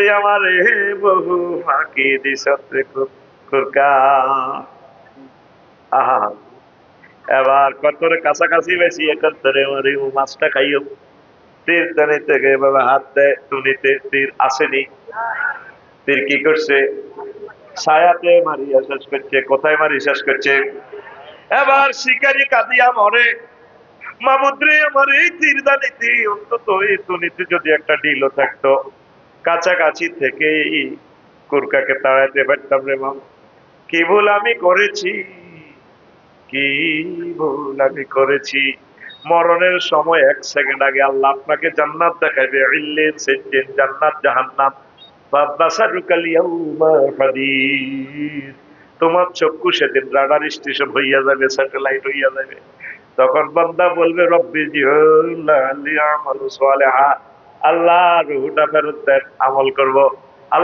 তুই আমার বহু ফাঁকি দিস কুরকা। আহা, এবার কতরে কাছাকাছি বেশি একত্তরে মারি মাছটা খাইও। তীর দানি থেকে এভাবে হাত দেয় টুনিতে, তীর আসেনি। তীর কি করছে? ছায়াতে মারিয়া শেষ করছে। কোথায় মারি শেষ করছে? এবার শিকারি কাঁদিয়া মরে, মামুদ্রে আমার এই তীরদানিতে অন্তত এই টুনিতে যদি একটা ঢিলও থাকতো, কাছাকাছি থেকে কুরকাকে তাড়াইতে পারতাম রে মাম। কি ভুল আমি করেছি, কি ভুল আমি করেছি। মরণের সময় 1 সেকেন্ড আগে আল্লাহ আপনাকে জান্নাত দেখাবে, ইল্লিন সিজ্জিন, জান্নাত জাহান্নাম। ফাবাসারুকাল ইয়াউমা হাদীদ। তোমার চক্ষু সেদিন রাডার স্টেশন হইয়া যাবে, স্যাটেলাইট হইয়া যাবে। তখন বান্দা বলবে রব্বি জিউল্লাহ লিআমালু সালিহা, আল্লাহ রূহটা ফেরত দেন, আমল করব।